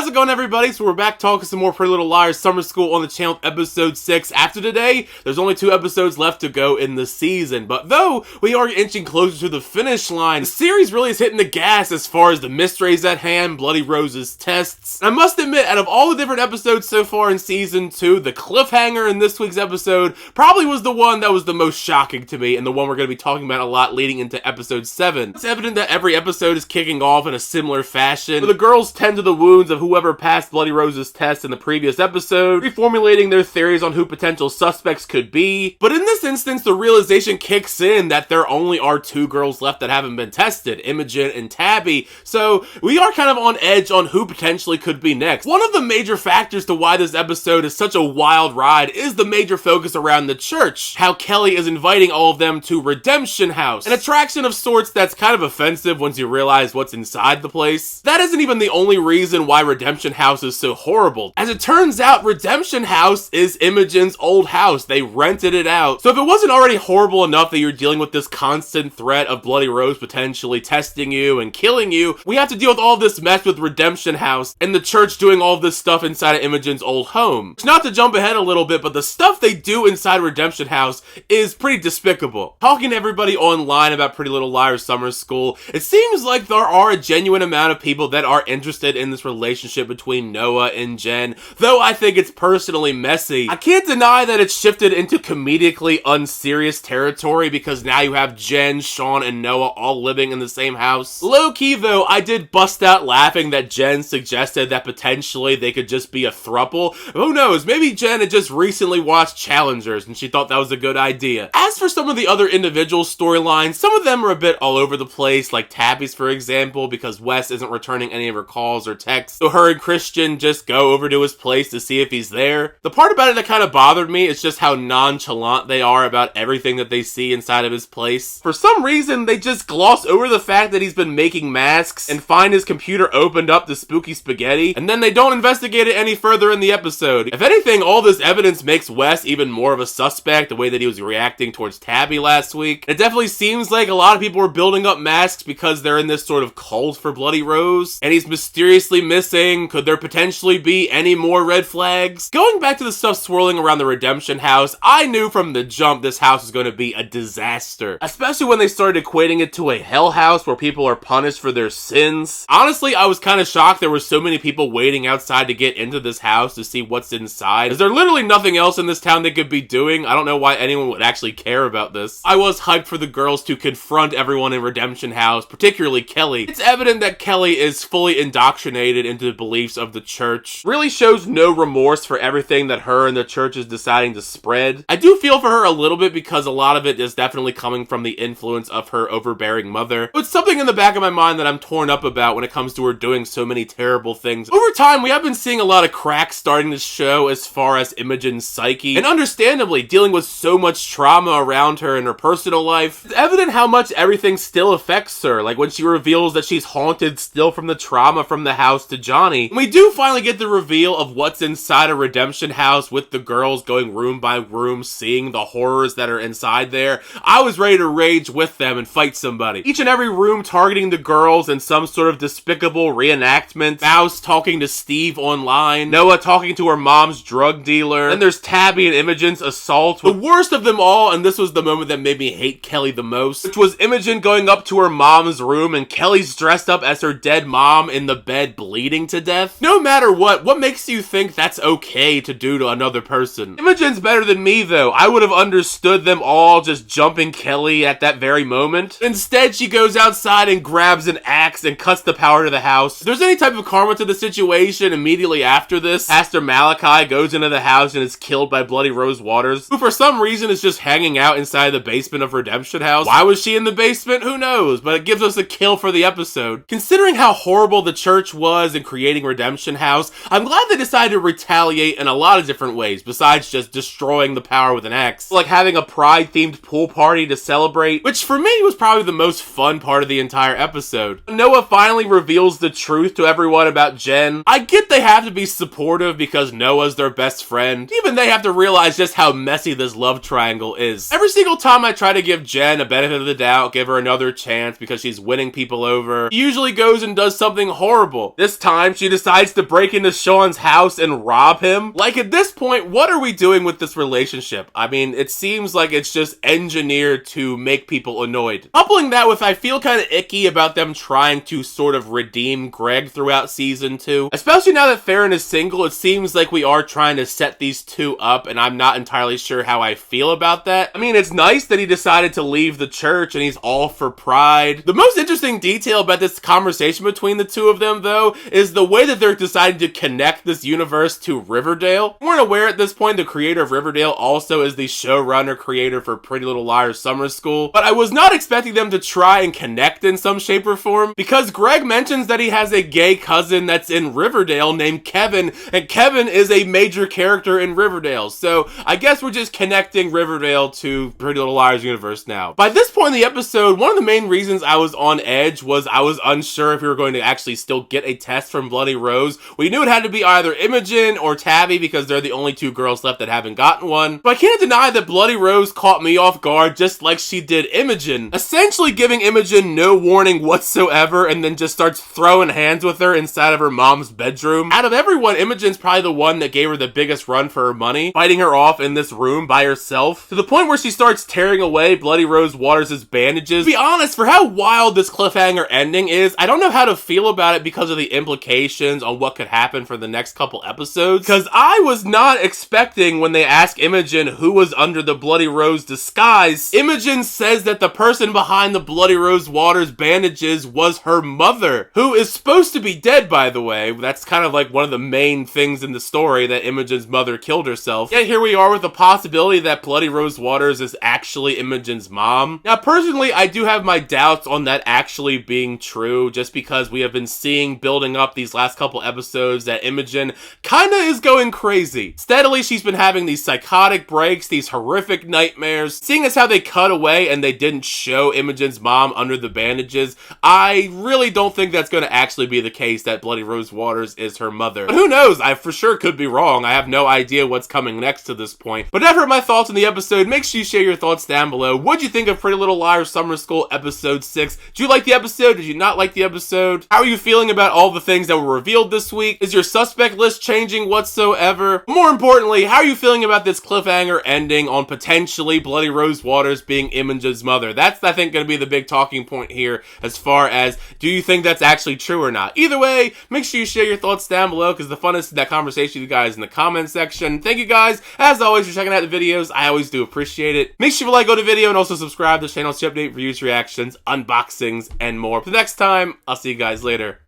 How's it going, everybody? So we're back talking some more Pretty Little Liars Summer School on the channel, episode 6. After today, there's only 2 episodes left to go in the season, but though we are inching closer to the finish line, the series really is hitting the gas as far as the mysteries at hand, Bloody Rose's tests. And I must admit, out of all the different episodes so far in season 2, the cliffhanger in this week's episode probably was the one that was the most shocking to me, and the one we're going to be talking about a lot leading into episode 7. It's evident that every episode is kicking off in a similar fashion, where the girls tend to the wounds of whoever passed Bloody Rose's test in the previous episode, reformulating their theories on who potential suspects could be. But in this instance, the realization kicks in that there only are 2 girls left that haven't been tested, Imogen and Tabby, so we are kind of on edge on who potentially could be next. One of the major factors to why this episode is such a wild ride is the major focus around the church, how Kelly is inviting all of them to Redemption House, an attraction of sorts that's kind of offensive once you realize what's inside the place. That isn't even the only reason why Redemption House is so horrible. As it turns out, Redemption House is Imogen's old house. They rented it out. So if it wasn't already horrible enough that you're dealing with this constant threat of Bloody Rose potentially testing you and killing you, we have to deal with all this mess with Redemption House and the church doing all this stuff inside of Imogen's old home. Not to jump ahead a little bit, but the stuff they do inside Redemption House is pretty despicable. Talking to everybody online about Pretty Little Liars Summer School, it seems like there are a genuine amount of people that are interested in this relationship between Noah and Jen, though I think it's personally messy. I can't deny that it's shifted into comedically unserious territory because now you have Jen, Sean, and Noah all living in the same house. Low-key though, I did bust out laughing that Jen suggested that potentially they could just be a throuple. Who knows, maybe Jen had just recently watched Challengers and she thought that was a good idea. As for some of the other individual storylines, some of them are a bit all over the place, like Tabby's for example, because Wes isn't returning any of her calls or texts, so her and Christian just go over to his place to see if he's there. The part about it that kind of bothered me is just how nonchalant they are about everything that they see inside of his place. For some reason, they just gloss over the fact that he's been making masks and find his computer opened up to spooky spaghetti, and then they don't investigate it any further in the episode. If anything, all this evidence makes Wes even more of a suspect, the way that he was reacting towards Tabby last week. It definitely seems like a lot of people are building up masks because they're in this sort of cult for Bloody Rose, and he's mysteriously missing. Could there potentially be any more red flags? Going back to the stuff swirling around the Redemption House, I knew from the jump this house was going to be a disaster, especially when they started equating it to a hell house where people are punished for their sins. Honestly, I was kind of shocked there were so many people waiting outside to get into this house to see what's inside. Is there literally nothing else in this town they could be doing? I don't know why anyone would actually care about this. I was hyped for the girls to confront everyone in Redemption House, particularly Kelly. It's evident that Kelly is fully indoctrinated into the beliefs of the church. Really shows no remorse for everything that her and the church is deciding to spread. I do feel for her a little bit because a lot of it is definitely coming from the influence of her overbearing mother. It's something in the back of my mind that I'm torn up about when it comes to her doing so many terrible things. Over time, we have been seeing a lot of cracks starting to show as far as Imogen's psyche, and understandably dealing with so much trauma around her in her personal life. It's evident how much everything still affects her, like when she reveals that she's haunted still from the trauma from the house to Johnny. And we do finally get the reveal of what's inside a Redemption House with the girls going room by room, seeing the horrors that are inside there. I was ready to rage with them and fight somebody. Each and every room targeting the girls in some sort of despicable reenactment. Mouse talking to Steve online, Noah talking to her mom's drug dealer, and there's Tabby and Imogen's assault. The worst of them all, and this was the moment that made me hate Kelly the most, which was Imogen going up to her mom's room and Kelly's dressed up as her dead mom in the bed bleeding to death. No matter what makes you think that's okay to do to another person? Imogen's better than me though. I would have understood them all just jumping Kelly at that very moment. Instead, she goes outside and grabs an axe and cuts the power to the house. If there's any type of karma to the situation, immediately after this, Pastor Malachi goes into the house and is killed by Bloody Rose Waters, who for some reason is just hanging out inside the basement of Redemption House. Why was she in the basement? Who knows? But it gives us a kill for the episode. Considering how horrible the church was in creating Redemption House, I'm glad they decided to retaliate in a lot of different ways, besides just destroying the power with an axe. Like having a pride-themed pool party to celebrate, which for me was probably the most fun part of the entire episode. Noah finally reveals the truth to everyone about Jen. I get they have to be supportive because Noah's their best friend. Even they have to realize just how messy this love triangle is. Every single time I try to give Jen a benefit of the doubt, give her another chance because she's winning people over, she usually goes and does something horrible. This time, when she decides to break into Sean's house and rob him. Like, at this point, what are we doing with this relationship? I mean, it seems like it's just engineered to make people annoyed. Coupling that with, I feel kind of icky about them trying to sort of redeem Greg throughout season 2. Especially now that Farron is single, it seems like we are trying to set these two up, and I'm not entirely sure how I feel about that. I mean, it's nice that he decided to leave the church and he's all for pride. The most interesting detail about this conversation between the two of them, though, is the way that they're deciding to connect this universe to Riverdale. We weren't aware at this point the creator of Riverdale also is the showrunner creator for Pretty Little Liars Summer School, but I was not expecting them to try and connect in some shape or form, because Greg mentions that he has a gay cousin that's in Riverdale named Kevin, and Kevin is a major character in Riverdale, so I guess we're just connecting Riverdale to Pretty Little Liars universe now. By this point in the episode, one of the main reasons I was on edge was I was unsure if we were going to actually still get a test from Bloody Rose. We knew it had to be either Imogen or Tabby because they're the only two girls left that haven't gotten one, but I can't deny that Bloody Rose caught me off guard just like she did Imogen, essentially giving Imogen no warning whatsoever and then just starts throwing hands with her inside of her mom's bedroom. Out of everyone, Imogen's probably the one that gave her the biggest run for her money, fighting her off in this room by herself, to the point where she starts tearing away Bloody Rose Waters' bandages. To be honest, for how wild this cliffhanger ending is, I don't know how to feel about it because of the implications on what could happen for the next couple episodes, because I was not expecting when they ask Imogen who was under the Bloody Rose disguise, Imogen says that the person behind the Bloody Rose Waters bandages was her mother, who is supposed to be dead, by the way. That's kind of like one of the main things in the story, that Imogen's mother killed herself. Yet here we are with the possibility that Bloody Rose Waters is actually Imogen's mom. Now, personally, I do have my doubts on that actually being true, just because we have been seeing building up these last couple episodes that Imogen kinda is going crazy. Steadily, she's been having these psychotic breaks, these horrific nightmares. Seeing as how they cut away and they didn't show Imogen's mom under the bandages, I really don't think that's going to actually be the case, that Bloody Rose Waters is her mother. But who knows? I for sure could be wrong. I have no idea what's coming next to this point. But I've heard my thoughts on the episode. Make sure you share your thoughts down below. What'd you think of Pretty Little Liars Summer School episode 6? Did you like the episode? Did you not like the episode? How are you feeling about all the things that were revealed this week? Is your suspect list changing whatsoever? More importantly, how are you feeling about this cliffhanger ending on potentially Bloody Rose Waters being Imogen's mother? That's, I think, going to be the big talking point here, as far as, do you think that's actually true or not? Either way, make sure you share your thoughts down below, because the funnest is that conversation with you guys in the comment section. Thank you guys, as always, for checking out the videos. I always do appreciate it. Make sure you like the video and also subscribe to the channel to update reviews, reactions, unboxings, and more. For the next time, I'll see you guys later.